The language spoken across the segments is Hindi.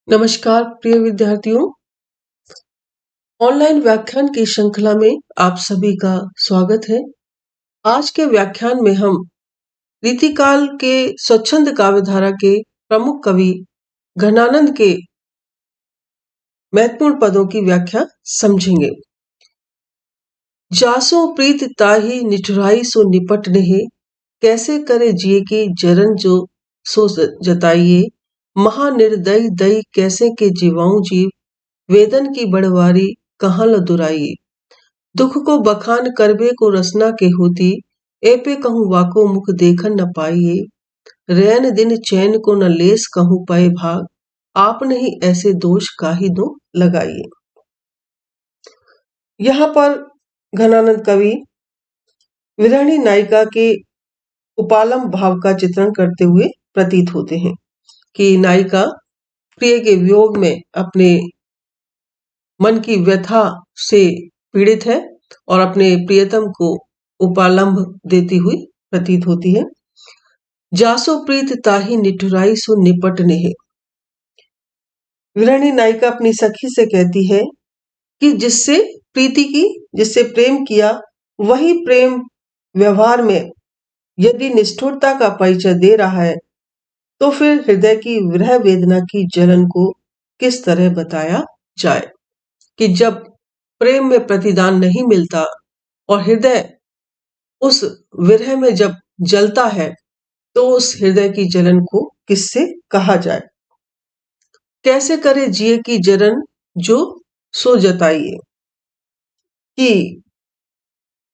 नमस्कार प्रिय विद्यार्थियों, ऑनलाइन व्याख्यान की श्रृंखला में आप सभी का स्वागत है। आज के व्याख्यान में हम रीतिकाल के स्वच्छंद काव्यधारा के प्रमुख कवि घनानंद के महत्वपूर्ण पदों की व्याख्या समझेंगे। जासो प्रीत ताहि निठुराई सो निपट नेहे, कैसे करे जिए की जरन जो सो जताइए, महानिर्दयी दई कैसे के जीवाऊं जीव, वेदन की बड़वारी कहाँ ल दुराइए। दुख को बखान करबे को रसना के होती, ए पे कहूँ वाको मुख देखन न पाइए, रैन दिन चैन को न लेस कहूँ पाए भाग, आप नहीं ऐसे दोष काहि दो लगाइए। यहाँ पर घनानंद कवि विरहिणी नायिका के उपालम भाव का चित्रण करते हुए प्रतीत होते हैं कि नायिका प्रिय के वियोग में अपने मन की व्यथा से पीड़ित है और अपने प्रियतम को उपालंभ देती हुई प्रतीत होती है। जासो प्रीत ताहि निठुराई सो निपट नेहे। विरहिणी नायिका अपनी सखी से कहती है कि जिससे प्रीति की, जिससे प्रेम किया, वही प्रेम व्यवहार में यदि निष्ठुरता का परिचय दे रहा है तो फिर हृदय की विरह वेदना की जलन को किस तरह बताया जाए कि जब प्रेम में प्रतिदान नहीं मिलता और हृदय उस विरह में जब जलता है तो उस हृदय की जलन को किससे कहा जाए। कैसे करे जिए की जलन जो सो जताइए, कि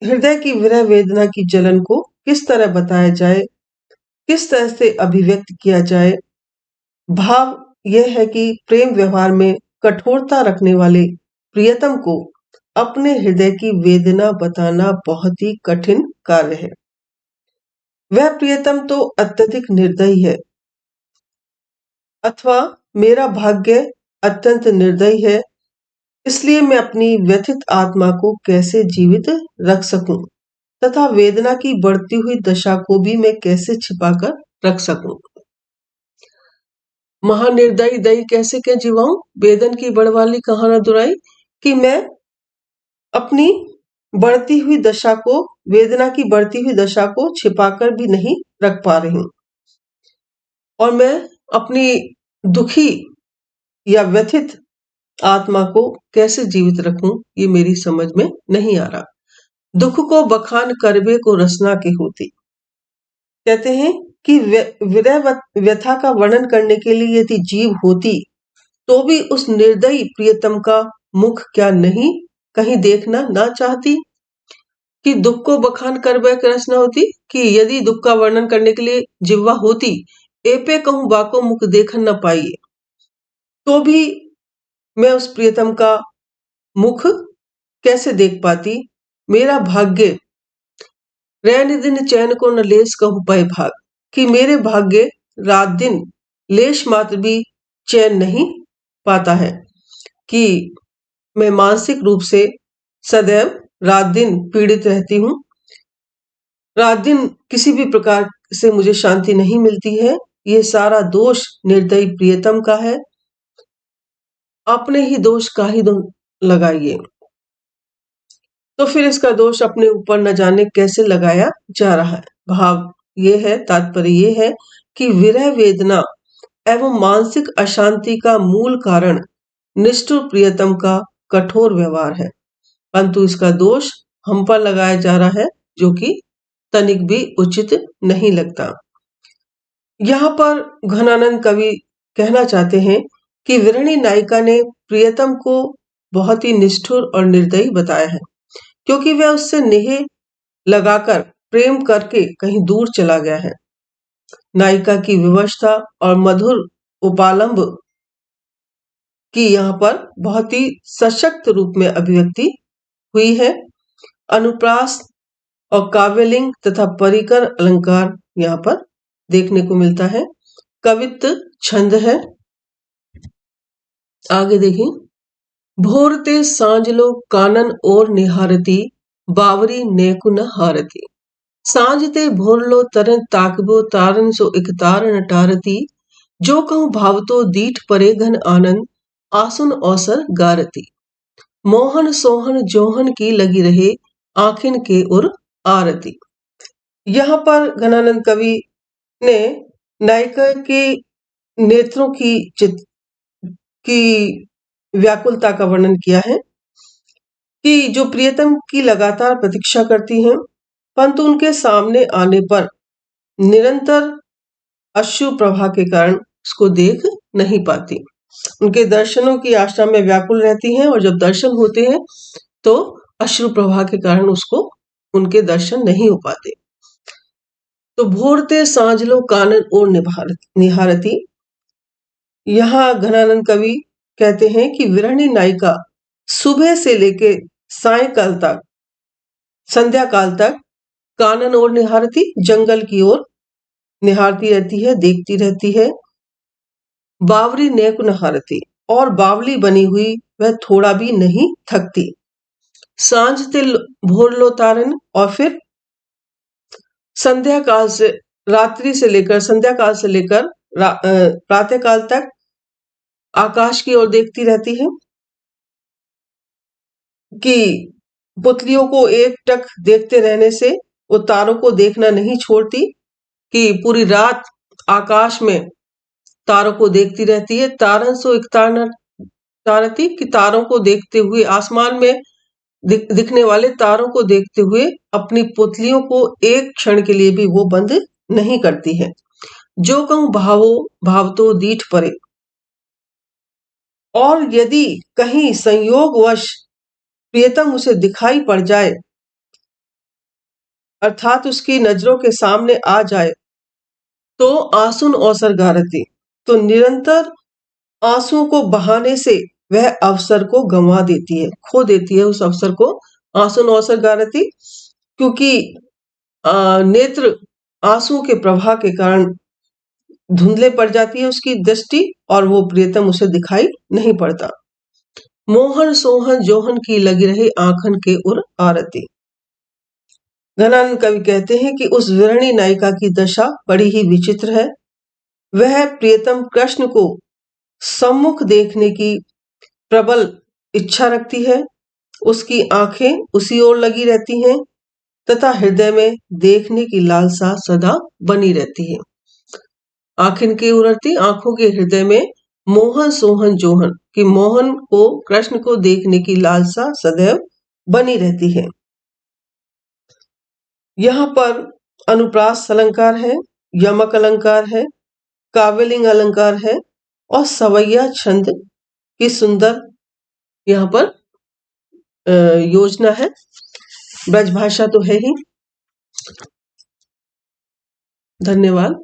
हृदय की विरह वेदना की जलन को किस तरह बताया जाए, किस तरह से अभिव्यक्त किया जाए। भाव यह है कि प्रेम व्यवहार में कठोरता रखने वाले प्रियतम को अपने हृदय की वेदना बताना बहुत ही कठिन कार्य है। वह प्रियतम तो अत्यधिक निर्दयी है, अथवा मेरा भाग्य अत्यंत निर्दयी है, इसलिए मैं अपनी व्यथित आत्मा को कैसे जीवित रख सकूं तथा वेदना की बढ़ती हुई दशा को भी मैं कैसे छिपाकर रख सकूं। महानिर्दयी दई कैसे के जीवाऊं, वेदन की बड़वाली कहाँ न दुराई, कि मैं अपनी बढ़ती हुई दशा को, वेदना की बढ़ती हुई दशा को छिपाकर भी नहीं रख पा रही हूं और मैं अपनी दुखी या व्यथित आत्मा को कैसे जीवित रखूं, ये मेरी समझ में नहीं आ रहा। दुख को बखान करबे को रसना के होती, कहते हैं कि विरह व्यथा का वर्णन करने के लिए यदि जीव होती तो भी उस निर्दयी प्रियतम का मुख क्या नहीं कहीं देखना ना चाहती, कि दुख को बखान करबे के रसना होती, कि यदि दुख का वर्णन करने के लिए जिह्वा होती, एपे कहूं बाको मुख देखन न पाइए, तो भी मैं उस प्रियतम का मुख कैसे देख पाती। मेरा भाग्य रैन दिन चैन को न लेस कहूं पाए भाग, कि मेरे भाग्य रात दिन लेश मात्र भी चैन नहीं पाता है, कि मैं मानसिक रूप से सदैव रात दिन पीड़ित रहती हूँ, रात दिन किसी भी प्रकार से मुझे शांति नहीं मिलती है। ये सारा दोष निर्दयी प्रियतम का है, अपने ही दोष काहि दो लगाइए। तो फिर इसका दोष अपने ऊपर न जाने कैसे लगाया जा रहा है। भाव ये है, तात्पर्य ये है कि विरह वेदना एवं मानसिक अशांति का मूल कारण निष्ठुर प्रियतम का कठोर व्यवहार है, परंतु इसका दोष हम पर लगाया जा रहा है, जो कि तनिक भी उचित नहीं लगता। यहाँ पर घनानंद कवि कहना चाहते हैं कि विरहिणी नायिका ने प्रियतम को बहुत ही निष्ठुर और निर्दयी बताया है, क्योंकि वह उससे नेह लगाकर प्रेम करके कहीं दूर चला गया है। नायिका की विवशता और मधुर उपालंब की यहाँ पर बहुत ही सशक्त रूप में अभिव्यक्ति हुई है। अनुप्रास और काव्यलिंग तथा परिकर अलंकार यहाँ पर देखने को मिलता है। कवित्व छंद है। आगे देखें। भोरते सांझलो कानन और निहारती, बावरी नेकु न हारती, सांझते भोरलो तरन ताकबो तारन सो इक तारन टारती, जो कहूँ भावतो दीठ परे घन आनंद आसुन अवसर गारती। मोहन सोहन जोहन की लगी रहे आखिन के उर आरती। यहाँ पर घनानंद कवि ने नायिका के नेत्रों की व्याकुलता का वर्णन किया है कि जो प्रियतम की लगातार प्रतीक्षा करती हैं, परंतु उनके सामने आने पर निरंतर अश्रु प्रवाह के कारण उसको देख नहीं पाती। उनके दर्शनों की आशा में व्याकुल रहती हैं और जब दर्शन होते हैं तो अश्रु प्रवाह के कारण उसको उनके दर्शन नहीं हो पाते। तो भोरते सांझलो कानन और निहारती। यहाँ घनानंद कवि कहते हैं कि विरहणी नायिका सुबह से लेके सायकाल तक, संध्या काल तक कानन और निहारती, जंगल की ओर निहारती रहती है, देखती रहती है। बावरी नेक नहारती, और बावली बनी हुई वह थोड़ा भी नहीं थकती। सांझ तिल भोर लो तारन, और फिर संध्या काल से रात्रि से लेकर संध्या काल से लेकर प्रातः काल तक आकाश की ओर देखती रहती है कि पुतलियों को एक टक देखते रहने से वो तारों को देखना नहीं छोड़ती, कि पूरी रात आकाश में तारों को देखती रहती है। तारन सो एक तारती, कि तारों को देखते हुए, आसमान में दिखने वाले तारों को देखते हुए अपनी पुतलियों को एक क्षण के लिए भी वो बंद नहीं करती है। जो कहूँ भाव तो दीठ परे, और यदि कहीं संयोगवश प्रियतम उसे दिखाई पड़ जाए, अर्थात उसकी नजरों के सामने आ जाए, तो आंसुन अवसर गारती, तो निरंतर आंसुओं को बहाने से वह अवसर को गंवा देती है, खो देती है उस अवसर को। आंसुन अवसर गारती, क्योंकि नेत्र आंसुओं के प्रवाह के कारण धुंधले पड़ जाती है उसकी दृष्टि, और वो प्रियतम उसे दिखाई नहीं पड़ता। मोहन सोहन जोहन की लगी रहे आंखन के उर आरती। घनानंद कवि कहते हैं कि उस विरहणी नायिका की दशा बड़ी ही विचित्र है। वह प्रियतम कृष्ण को सम्मुख देखने की प्रबल इच्छा रखती है, उसकी आंखें उसी ओर लगी रहती हैं तथा हृदय में देखने की लालसा सदा बनी रहती है। आखिन की उरती, आंखों के हृदय में मोहन सोहन जोहन, कि मोहन को, कृष्ण को देखने की लालसा सदैव बनी रहती है। यहाँ पर अनुप्रास अलंकार है, यमक अलंकार है, काव्यलिंग अलंकार है, और सवैया छंद की सुंदर यहाँ पर योजना है। ब्रजभाषा तो है ही। धन्यवाद।